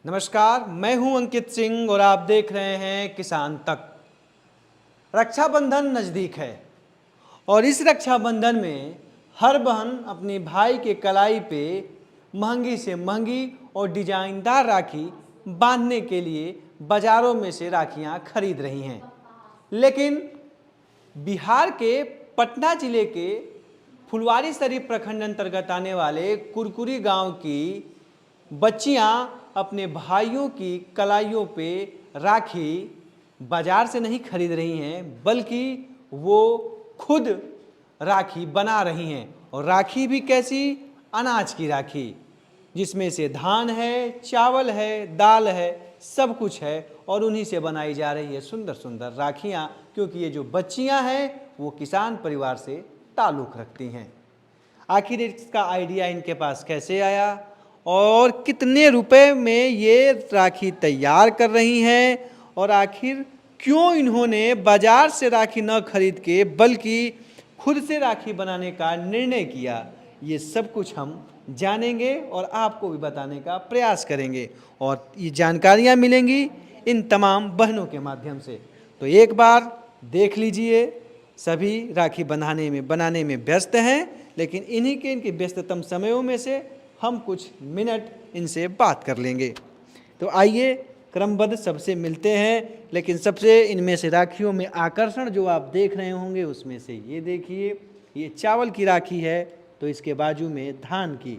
नमस्कार, मैं हूं अंकित सिंह और आप देख रहे हैं किसान तक। रक्षाबंधन नज़दीक है और इस रक्षाबंधन में हर बहन अपने भाई के कलाई पे महंगी से महंगी और डिजाइनदार राखी बांधने के लिए बाज़ारों में से राखियां खरीद रही हैं। लेकिन बिहार के पटना जिले के फुलवारीशरीफ प्रखंड अंतर्गत आने वाले कुरकुरी गांव की बच्चियां अपने भाइयों की कलाइयों पे राखी बाजार से नहीं खरीद रही हैं, बल्कि वो खुद राखी बना रही हैं। और राखी भी कैसी? अनाज की राखी, जिसमें से धान है, चावल है, दाल है, सब कुछ है और उन्हीं से बनाई जा रही है सुंदर सुंदर राखियाँ। क्योंकि ये जो बच्चियाँ हैं वो किसान परिवार से ताल्लुक़ रखती हैं। आखिर इसका आइडिया इनके पास कैसे आया और कितने रुपए में ये राखी तैयार कर रही हैं और आखिर क्यों इन्होंने बाजार से राखी न खरीद के बल्कि खुद से राखी बनाने का निर्णय किया, ये सब कुछ हम जानेंगे और आपको भी बताने का प्रयास करेंगे। और ये जानकारियाँ मिलेंगी इन तमाम बहनों के माध्यम से। तो एक बार देख लीजिए, सभी राखी बनाने में व्यस्त हैं, लेकिन इनके व्यस्ततम समयों में से हम कुछ मिनट इनसे बात कर लेंगे। तो आइए क्रमबद्ध सबसे मिलते हैं। लेकिन सबसे इनमें से राखियों में आकर्षण जो आप देख रहे होंगे उसमें से ये देखिए, ये चावल की राखी है, तो इसके बाजू में धान की।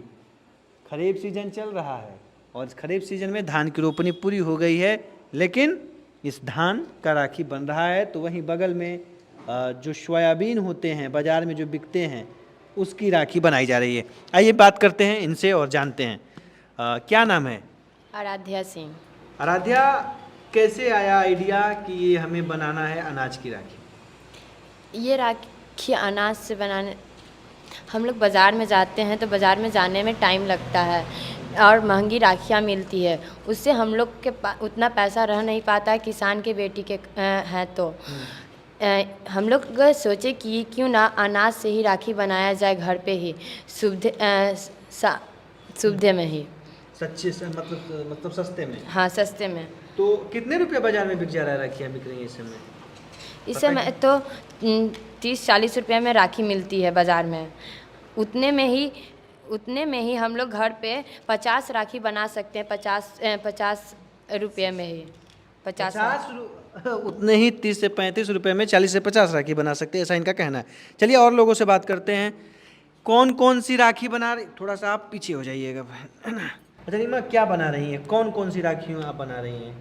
खरीफ सीजन चल रहा है और खरीफ सीजन में धान की रोपनी पूरी हो गई है, लेकिन इस धान का राखी बन रहा है। तो वहीं बगल में जो सोयाबीन होते हैं बाज़ार में जो बिकते हैं, उसकी राखी बनाई जा रही है। आइए बात करते हैं इनसे और जानते हैं। क्या नाम है? आराध्या सिंह। आराध्या, कैसे आया आइडिया कि ये हमें बनाना है अनाज की राखी? ये राखी अनाज से बनाने, हम लोग बाज़ार में जाते हैं तो बाज़ार में जाने में टाइम लगता है और महंगी राखियाँ मिलती है, उससे हम लोग के उतना पैसा रह नहीं पाता है। किसान के बेटी के हैं तो हम लोग सोचे कि क्यों ना अनाज से ही राखी बनाया जाए घर पे ही, सुविधे में ही, सच्चे से मतलब सस्ते में। हाँ, सस्ते में। तो कितने रुपये बाजार में बिक जा रहा है? राखियाँ बिक रही हैं इस समय? इस समय तो 30-40 रुपये में राखी मिलती है बाज़ार में। उतने में ही हम लोग घर पे 50 राखी बना सकते हैं। 50 रुपये में ही 50 उतने ही 30 से 35 रुपये में 40 से 50 राखी बना सकते हैं, ऐसा इनका कहना है। चलिए और लोगों से बात करते हैं। कौन कौन सी राखी बना रही? थोड़ा सा आप पीछे हो जाइएगा। अच्छा रीमा, क्या बना रही हैं? कौन कौन सी राखी आप बना रही हैं?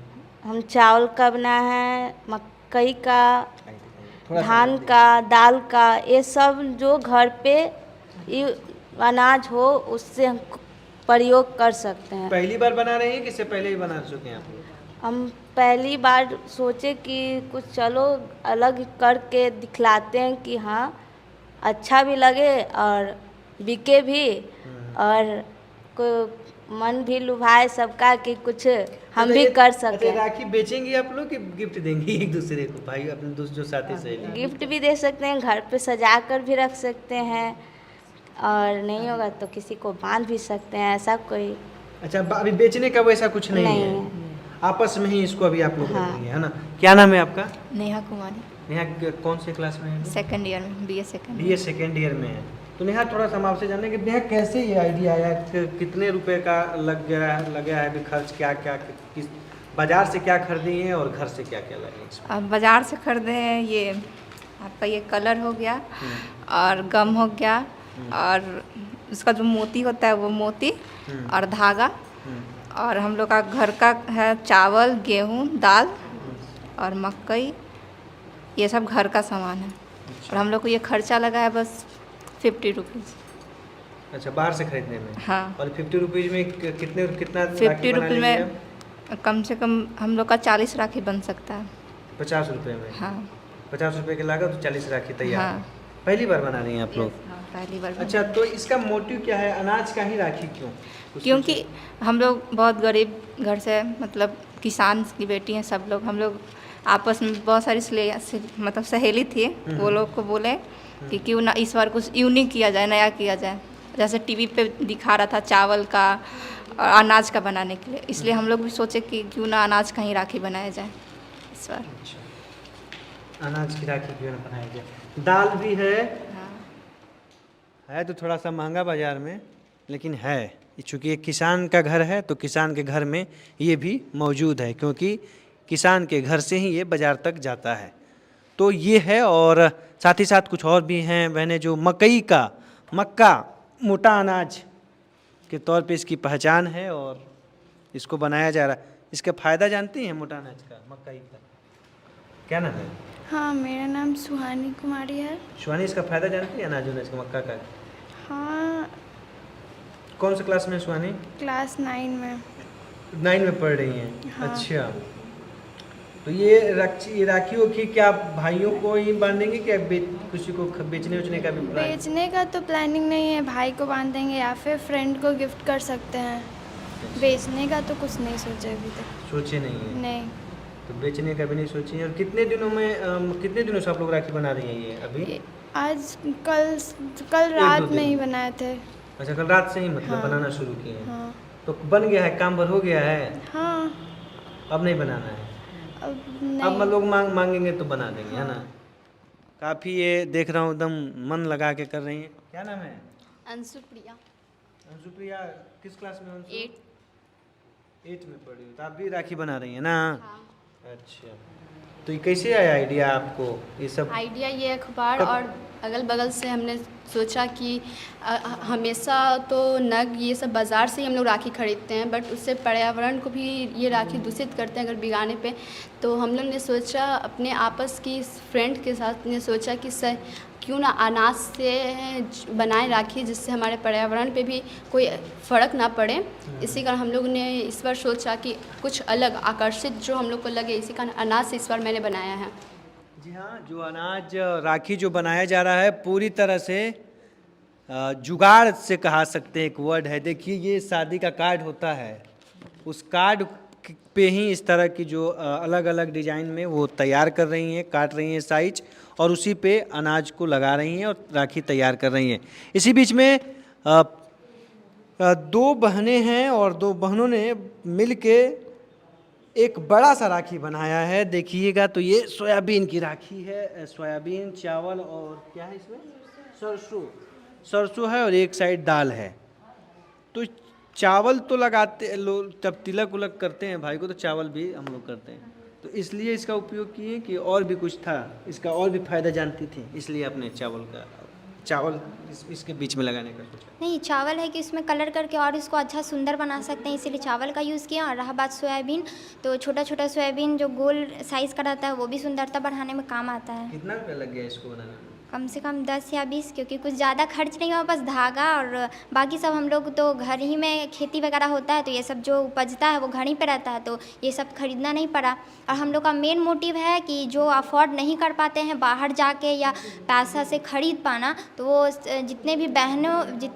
हम चावल का बना है, मकई का, धान का, दाल का, ये सब जो घर पे अनाज हो उससे हम प्रयोग कर सकते हैं। पहली बार बना रही हैं कि इससे पहले ही बना चुके हैं आप लोग? हम पहली बार सोचे कि कुछ चलो अलग करके दिखलाते हैं कि हाँ अच्छा भी लगे और बिके भी और को मन भी लुभाए सबका कि कुछ हम भी कर सकें। राखी बेचेंगी आप लोग कि गिफ्ट देंगी एक दूसरे को, भाई अपने दोस्त जो साथी सहेली? गिफ्ट भी दे सकते हैं, घर पे सजा कर भी रख सकते हैं और नहीं होगा तो किसी को बांध भी सकते हैं, ऐसा कोई। अच्छा, अभी बेचने का वैसा कुछ नहीं है, आपस में ही इसको अभी आप लोग हाँ। रखेंगे, है ना? क्या नाम है आपका? नेहा कुमारी। नेहा कौन से क्लास में है? सेकंड ईयर में, BA सेकंड ईयर में है। तो नेहा, थोड़ा सा हम आपसे जानने कि नेहा कैसे ये आइडिया आया, कितने रुपए का लग गया है अभी खर्च, क्या किस बाजार से क्या खरीदी है और घर से क्या क्या लगे? अब बाज़ार से खरीदे हैं, ये आपका ये कलर हो गया और गम हो गया और उसका जो मोती होता है वो मोती और धागा, और हम लोग का घर का है चावल, गेहूँ, दाल और मकई, ये सब घर का सामान है। और हम लोग को ये खर्चा लगा है बस 50 रुपीज़। अच्छा, बाहर से खरीदने में? हाँ। और 50 रुपीज़ में कितना 50 रुपये में कम से कम हम लोग का 40 राखी बन सकता है। 50 रुपये में? हाँ। 50 रुपये की लागत तो 40 राखी तैयार। हाँ। पहली बार बना रही हैं आप लोग? हाँ, पहली बार। अच्छा, तो इसका मोटिव क्या है? अनाज का ही राखी क्यों? क्योंकि हम लोग बहुत गरीब घर से, मतलब किसान की बेटी हैं सब लोग। हम लोग आपस में बहुत सारी मतलब सहेली थी, वो लोग को बोले कि क्यों ना इस बार कुछ यूनिक किया जाए, नया किया जाए। जैसे टीवी पे दिखा रहा था चावल का और अनाज का बनाने के लिए, इसलिए हम लोग भी सोचे कि क्यों ना अनाज का ही राखी बनाया जाए इस बार। अच्छा, अनाज की राखी क्यों ना बनाई जाए। दाल भी है, हाँ। है तो थोड़ा सा महंगा बाज़ार में, लेकिन है, चूँकि एक किसान का घर है तो किसान के घर में ये भी मौजूद है, क्योंकि किसान के घर से ही ये बाज़ार तक जाता है। तो ये है, और साथ ही साथ कुछ और भी हैं बहनें जो मक्का मोटा अनाज के तौर पे इसकी पहचान है और इसको बनाया जा रहा है। इसका फ़ायदा जानती हैं मोटा अनाज का, मकई का? क्या नाम है? हाँ, मेरा नाम सुहानी कुमारी है। सुहानी, इसका फ़ायदा जानती है अनाज का, मक्का का? हाँ, कौन सा क्लास में सुहानी? क्लास 9 में। 9 में पढ़ रही हैं? हाँ। अच्छा, तो ये राखी होखी क्या आप भाइयों को ही बांधेंगे, क्या किसी को बेचने उचने का भी प्लान? बेचने का तो प्लानिंग नहीं है, भाई को बांध देंगे या फिर फ्रेंड को गिफ्ट कर सकते हैं। बेचने का तो कुछ नहीं सोचे अभी तक। सोचे नहीं है? नहीं। तो बेचने का भी नहीं सोची है। और कितने दिनों से आप लोग राखी बना रही हैं ये अभी? आज कल दो रात दिन। में ही बनाए थे। अच्छा, कल रात से ही मतलब हाँ। बनाना शुरू किए हैं? हाँ। तो बन गया है, काम भर हो गया है? हाँ, अब नहीं बनाना है? अब अब नहीं। लोग मांगेंगे तो बना देंगे, है ना? काफ़ी ये देख रहा हूँ एकदम मन लगा के कर रही हैं। क्या नाम है? अंशु प्रिया। अंशु प्रिया, किस क्लास में? 8 में पढ़ी हो, तो आप भी राखी बना रही हैं ना? हाँ। अच्छा, तो ये कैसे आया आइडिया आपको ये सब? आइडिया ये अखबार और अगल बगल से हमने सोचा कि हमेशा तो नग ये सब बाज़ार से ही हम लोग राखी खरीदते हैं, बट उससे पर्यावरण को भी ये राखी दूषित करते हैं अगर बिगाने पे। तो हम लोग ने सोचा अपने आपस की फ्रेंड के साथ ने सोचा कि क्यों ना अनाज से बनाए राखी, जिससे हमारे पर्यावरण पे भी कोई फ़र्क ना पड़े। इसी कारण हम लोग ने इस बार सोचा कि कुछ अलग आकर्षित जो हम लोग को लगे, इसी कारण अनाज से इस बार मैंने बनाया है। जी हाँ, जो अनाज राखी जो बनाया जा रहा है पूरी तरह से जुगाड़ से कहा सकते हैं, एक वर्ड है। देखिए, ये शादी का कार्ड होता है, उस कार्ड पे ही इस तरह की जो अलग अलग डिज़ाइन में वो तैयार कर रही हैं, काट रही हैं साइज, और उसी पे अनाज को लगा रही हैं और राखी तैयार कर रही हैं। इसी बीच में 2 बहनें हैं और 2 बहनों ने मिल के एक बड़ा सा राखी बनाया है। देखिएगा तो ये सोयाबीन की राखी है, सोयाबीन, चावल और क्या है इसमें? सरसों है, और एक साइड दाल है। तो चावल तो लगाते लोग, जब तिलक उलक करते हैं भाई को, तो चावल भी हम लोग करते हैं, तो इसलिए इसका उपयोग किए कि और भी कुछ था, इसका और भी फ़ायदा जानती थी, इसलिए अपने चावल इसके बीच में लगाने का सोचा। नहीं, चावल है कि उसमें कलर करके और इसको अच्छा सुंदर बना सकते हैं, इसीलिए चावल का यूज़ किया। और रहा बात सोयाबीन, तो छोटा छोटा सोयाबीन जो गोल साइज़ का रहता है वो भी सुंदरता बढ़ाने में काम आता है। कितना रुपया लग गया इसको बनाने में? कम से कम 10 या 20, क्योंकि कुछ ज़्यादा खर्च नहीं हुआ, बस धागा और बाकी सब हम लोग तो घर ही में खेती वगैरह होता है, तो ये सब जो उपजता है वो घर ही पे रहता है, तो ये सब खरीदना नहीं पड़ा। और हम लोग का मेन मोटिव है कि जो अफोर्ड नहीं कर पाते हैं बाहर जाके या पैसा से खरीद पाना, तो वो जितने भी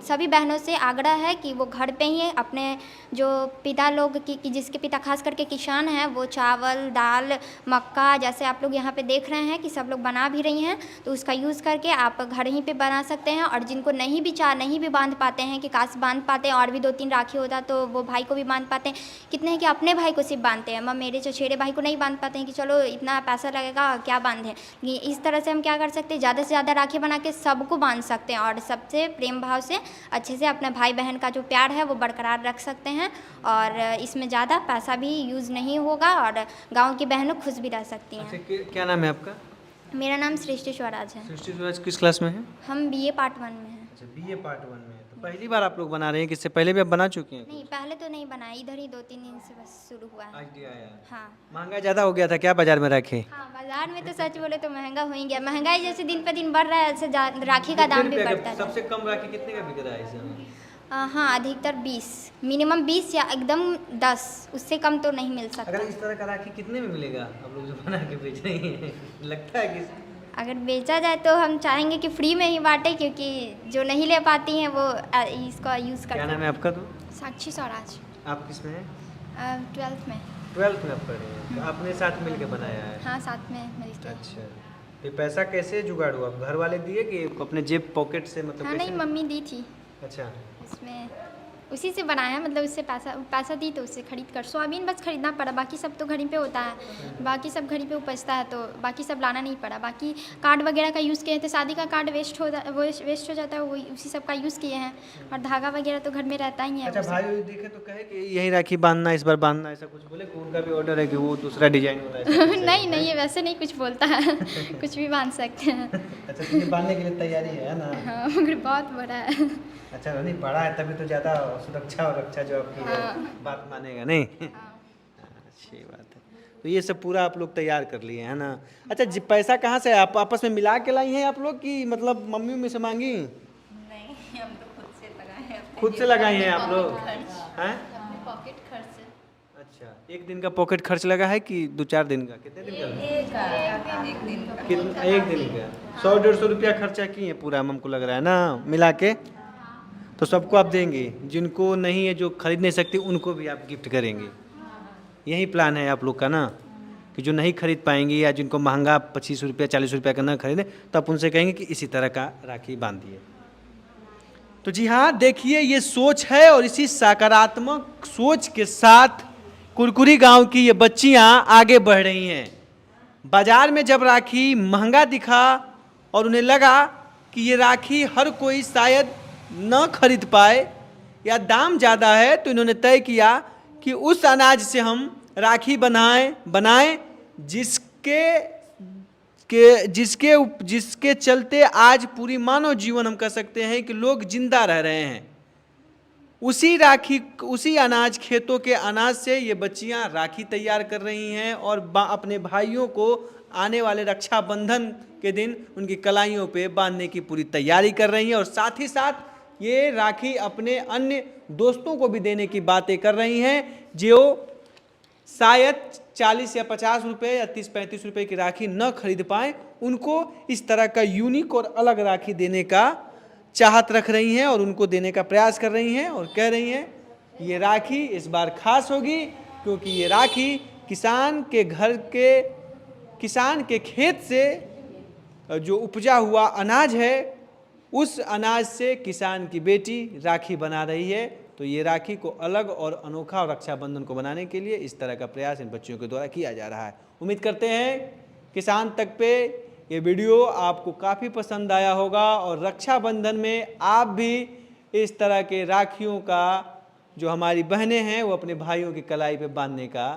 सभी बहनों से आग्रह है कि वो घर पे ही अपने जो पिता लोग की जिसके पिता खास करके किसान हैं, वो चावल, दाल, मक्का, जैसे आप लोग यहाँ पे देख रहे हैं कि सब लोग बना भी रही हैं, तो उसका यूज़ करके आप घर ही पे बना सकते हैं। और जिनको नहीं भी बांध पाते हैं, कि काश बांध पाते हैं और भी 2-3 राखी होता तो वो भाई को भी बांध पाते हैं। कितने हैं कि अपने भाई को सिर्फ बांधते हैं, मेरे चचेरे भाई को नहीं बांध पाते हैं कि चलो इतना पैसा लगेगा क्या बांधें। इस तरह से हम क्या कर सकते हैं, ज़्यादा से ज़्यादा राखी बना के सबको बांध सकते हैं और सबसे प्रेम भाव से अच्छे से अपने भाई बहन का जो प्यार है वो बरकरार रख सकते हैं। और इसमें ज़्यादा पैसा भी यूज़ नहीं होगा और गाँव की बहनों खुश भी रह सकती हैं। अच्छा, क्या नाम है आपका? मेरा नाम सृष्टि स्वराज है। सृष्टि स्वराज किस क्लास में है? हम BA पार्ट 1 में हैं। अच्छा, BA पार्ट 1 में है। तो पहली बार आप लोग बना रहे हैं, किससे पहले भी आप बना चुके हैं? नहीं, पहले तो नहीं बनाया, इधर ही 2-3 दिन से बस शुरू हुआ है। आइडिया आया। हाँ। महंगा ज़्यादा हो गया था क्या बाजार में राखी? हाँ, बाजार में तो सच बोले तो महंगा हो ही गया। महंगाई जैसे दिन पे दिन बढ़ रहा है, ऐसे राखी का दाम भी बढ़ता है। सबसे कम राखी कितने का बिक रहा है इस समय? हाँ, अधिकतर 20, मिनिमम 20 या एकदम 10, उससे कम तो नहीं मिल सकता। अगर इस तरह का राखी कितने में मिलेगा आप लोग जो बना के बेच रही हैं? लगता है कि अगर बेचा जाए तो हम चाहेंगे कि फ्री में ही बांटे, क्योंकि जो नहीं ले पाती हैं वो इसका यूज़ करते क्या हैं। नाम है आपका? तो साक्षी स्वराज। आप किस में हैं? 12th में। 12th में आप पढ़ रहे हैं, तो आपने साथ मिल के बनाया है? हाँ, साथ में मिलके। अच्छा, ये पैसा कैसे जुगाड़ हुआ? घर वाले दिए कि अपने जेब पॉकेट से, मतलब हाँ, नहीं, कैसे? मम्मी दी थी अच्छा, इसमें। उसी से बनाया है, मतलब उससे पैसा दी तो उससे खरीद कर सोयाबीन बस खरीदना पड़ा, बाकी सब तो घर ही पे होता है, बाकी सब घर ही पे उपजता है, तो बाकी सब लाना नहीं पड़ा। बाकी कार्ड वगैरह का यूज़ किए थे, शादी का कार्ड वेस्ट हो जाता है, वही उसी सब का यूज़ किए हैं, और धागा वगैरह तो घर में रहता ही है। अच्छा, भाई देखे तो कहे कि यही राखी बांधना, इस बार बांधना, ऐसा कुछ बोले कि उनका भी ऑर्डर है कि वो दूसरा डिजाइन होता है? नहीं नहीं, ये वैसे नहीं कुछ बोलता है कुछ भी बांध सकते हैं। अच्छा, तो ये बांधने के लिए तैयारी है ना? हाँ, मगर बहुत बड़ा है। अच्छा, नहीं बड़ा है तभी तो ज़्यादा सुरक्षा और रक्षा जो आपकी है, बात मानेगा नहीं। अच्छी बात है। तो ये सब पूरा आप लोग तैयार कर लिए है ना? अच्छा, पैसा कहाँ से आप आपस में मिला के लाई हैं आप लोग की मतलब मम्मी में से मांगी? नहीं, हम तो खुद से लगाए हैं। खुद से लगाई हैं आप लोग हैं? पॉकेट खर्च से। अच्छा, एक दिन का पॉकेट खर्च लगा है कि 2-4 दिन का? कितने दिन का? एक दिन का। एक दिन का 100-150 रुपया खर्चा किए पूरा, हमको लग रहा है ना मिला के। तो सबको आप देंगे, जिनको नहीं है, जो खरीद नहीं सकते, उनको भी आप गिफ्ट करेंगे। यही प्लान है आप लोग का ना, कि जो नहीं खरीद पाएंगे या जिनको महंगा 25 रुपया 40 रुपया का ना खरीदें, तो आप उनसे कहेंगे कि इसी तरह का राखी बांधिए। तो जी हाँ, देखिए ये सोच है, और इसी सकारात्मक सोच के साथ कुरकुरी गांव की ये बच्चियां आगे बढ़ रही हैं। बाजार में जब राखी महंगा दिखा और उन्हें लगा कि ये राखी हर कोई शायद न खरीद पाए या दाम ज़्यादा है, तो इन्होंने तय किया कि उस अनाज से हम राखी बनाएं जिसके चलते आज पूरी मानव जीवन हम कह सकते हैं कि लोग जिंदा रह रहे हैं। उसी अनाज, खेतों के अनाज से ये बच्चियां राखी तैयार कर रही हैं और अपने भाइयों को आने वाले रक्षाबंधन के दिन उनकी कलाइयों पे बांधने की पूरी तैयारी कर रही हैं, और साथ ही साथ ये राखी अपने अन्य दोस्तों को भी देने की बातें कर रही हैं, जो शायद 40 या 50 रुपये या 30-35 रुपये की राखी न खरीद पाएँ, उनको इस तरह का यूनिक और अलग राखी देने का चाहत रख रही हैं और उनको देने का प्रयास कर रही हैं, और कह रही हैं ये राखी इस बार खास होगी, क्योंकि ये राखी किसान के खेत से जो उपजा हुआ अनाज है, उस अनाज से किसान की बेटी राखी बना रही है। तो ये राखी को अलग और अनोखा और रक्षाबंधन को बनाने के लिए इस तरह का प्रयास इन बच्चियों के द्वारा किया जा रहा है। उम्मीद करते हैं किसान तक पे ये वीडियो आपको काफ़ी पसंद आया होगा, और रक्षाबंधन में आप भी इस तरह के राखियों का, जो हमारी बहनें हैं, वो अपने भाइयों की कलाई पे बांधने का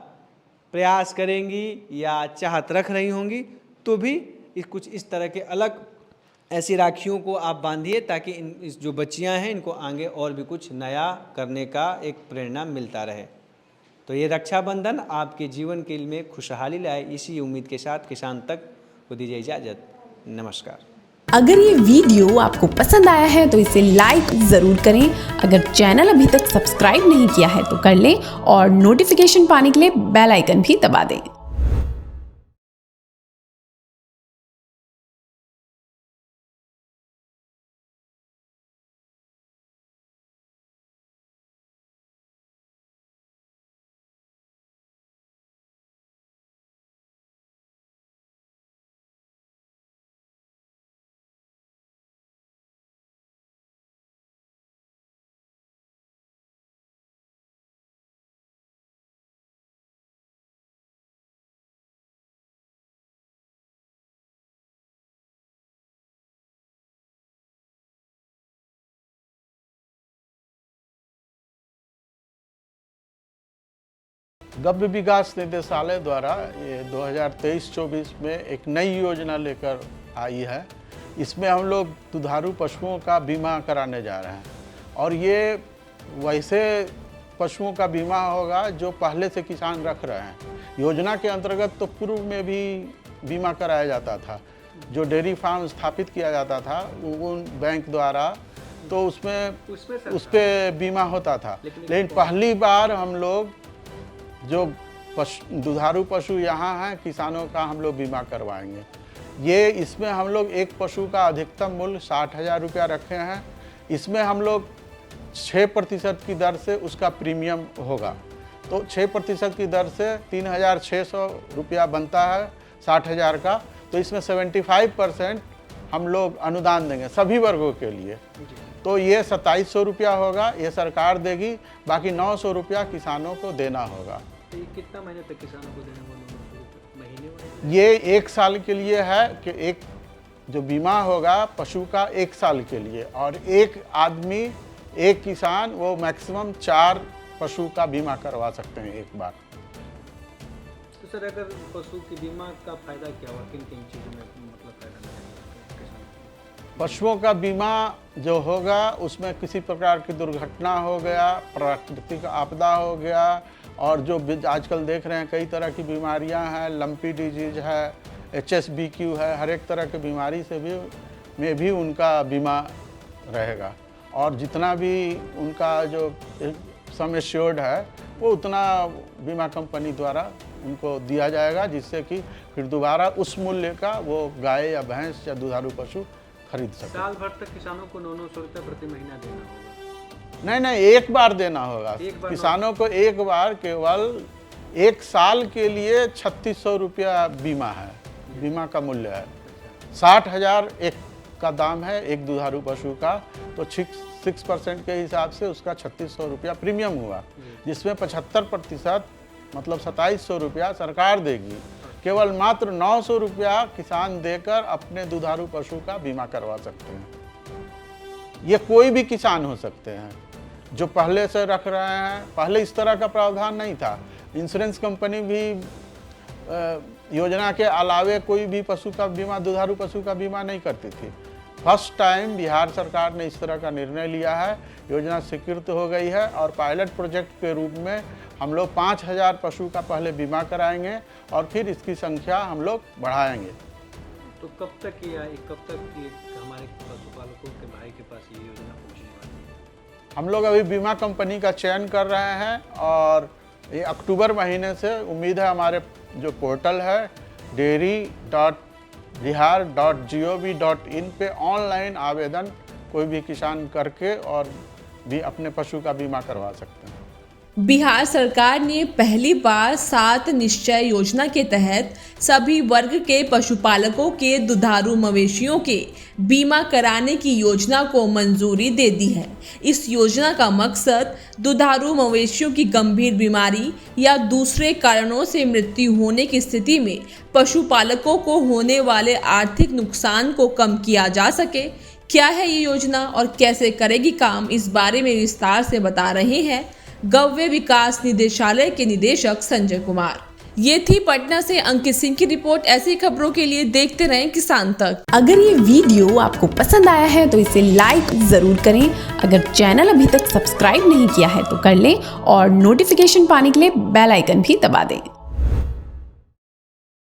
प्रयास करेंगी या चाहत रख रही होंगी, तो भी कुछ इस तरह के अलग ऐसी राखियों को आप बांधिए, ताकि इस जो बच्चियां हैं इनको आगे और भी कुछ नया करने का एक प्रेरणा मिलता रहे। तो ये रक्षाबंधन आपके जीवन के लिए खुशहाली लाए, इसी उम्मीद के साथ किसान तक को दीजिए इजाज़त। नमस्कार। अगर ये वीडियो आपको पसंद आया है तो इसे लाइक ज़रूर करें। अगर चैनल अभी तक सब्सक्राइब नहीं किया है तो कर लें, और नोटिफिकेशन पाने के लिए बेल आइकन भी दबा दें। गव्य विकास निदेशालय द्वारा ये 2023-24 में एक नई योजना लेकर आई है। इसमें हम लोग दुधारू पशुओं का बीमा कराने जा रहे हैं, और ये वैसे पशुओं का बीमा होगा जो पहले से किसान रख रहे हैं। योजना के अंतर्गत तो पूर्व में भी बीमा कराया जाता था, जो डेयरी फार्म स्थापित किया जाता था उन बैंक द्वारा, तो उस पर बीमा होता था। लेकिन पहली बार हम लोग जो दुधारू पशु यहाँ हैं किसानों का हम लोग बीमा करवाएंगे। ये इसमें हम लोग एक पशु का अधिकतम मूल्य 60,000 रुपया रखे हैं। इसमें हम लोग 6% की दर से उसका प्रीमियम होगा, तो 6% की दर से 3,600 रुपया बनता है 60,000 का। तो इसमें 75% हम लोग अनुदान देंगे सभी वर्गों के लिए। तो ये 2700 रुपया होगा, ये सरकार देगी, बाकी 900 रुपया किसानों को देना होगा। तो ये कितना महीने तक किसानों को देने वाला महीने? ये 1 साल के लिए है कि एक जो बीमा होगा पशु का 1 साल के लिए, और एक आदमी एक किसान वो मैक्सिमम 4 पशु का बीमा करवा सकते हैं एक बार। तो सर अगर पशु की बीमा का फायदा क्या हुआ, किन किन चीज़ों में मतलब फायदा मिलेगा किसान? पशुओं का बीमा जो होगा उसमें किसी प्रकार की दुर्घटना हो गया, प्राकृतिक आपदा हो गया, और जो आजकल देख रहे हैं कई तरह की बीमारियां हैं, लंपी डिजीज है, HSBQ है, हर एक तरह की बीमारी से भी उनका बीमा रहेगा। और जितना भी उनका जो सम एश्योर्ड है वो उतना बीमा कंपनी द्वारा उनको दिया जाएगा, जिससे कि फिर दोबारा उस मूल्य का वो गाय या भैंस या दुधारू पशु खरीद सके। साल भर तक किसानों को 900 रुपये प्रति महीना देना होगा? नहीं, एक बार देना होगा किसानों को, एक बार, केवल 1 साल के लिए 3600 रुपया बीमा है, बीमा का मूल्य है। 60,000 एक का दाम है एक दुधारू पशु का, तो 6% के हिसाब से उसका 3600 रुपया प्रीमियम हुआ, जिसमें 75% मतलब 2700 रुपया सरकार देगी। केवल मात्र 900 रुपया किसान देकर अपने दुधारू पशु का बीमा करवा सकते हैं। ये कोई भी किसान हो सकते हैं जो पहले से रख रहे हैं। पहले इस तरह का प्रावधान नहीं था। इंश्योरेंस कंपनी भी योजना के अलावे कोई भी पशु का बीमा, दुधारू पशु का बीमा नहीं करती थी। फर्स्ट टाइम बिहार सरकार ने इस तरह का निर्णय लिया है, योजना स्वीकृत हो गई है, और पायलट प्रोजेक्ट के रूप में हम लोग 5000 पशु का पहले बीमा कराएंगे और फिर इसकी संख्या हम लोग बढ़ाएंगे। तो कब तक ये हमारे पशुपालकों के भाई के पास ये योजना पहुँचने वाली है? हम लोग अभी बीमा कंपनी का चयन कर रहे हैं, और ये अक्टूबर महीने से उम्मीद है हमारे जो पोर्टल है dairy.bihar.gov.in पे ऑनलाइन आवेदन कोई भी किसान करके और भी अपने पशु का बीमा करवा सकते हैं। बिहार सरकार ने पहली बार 7 निश्चय योजना के तहत सभी वर्ग के पशुपालकों के दुधारू मवेशियों के बीमा कराने की योजना को मंजूरी दे दी है। इस योजना का मकसद दुधारू मवेशियों की गंभीर बीमारी या दूसरे कारणों से मृत्यु होने की स्थिति में पशुपालकों को होने वाले आर्थिक नुकसान को कम किया जा सके। क्या है ये योजना और कैसे करेगी काम, इस बारे में विस्तार से बता रहे हैं गव्य विकास निदेशालय के निदेशक संजय कुमार। ये थी पटना से अंकित सिंह की रिपोर्ट। ऐसी खबरों के लिए देखते रहें किसान तक। अगर ये वीडियो आपको पसंद आया है तो इसे लाइक जरूर करें। अगर चैनल अभी तक सब्सक्राइब नहीं किया है तो कर लें और नोटिफिकेशन पाने के लिए बेल आइकन भी दबा दें।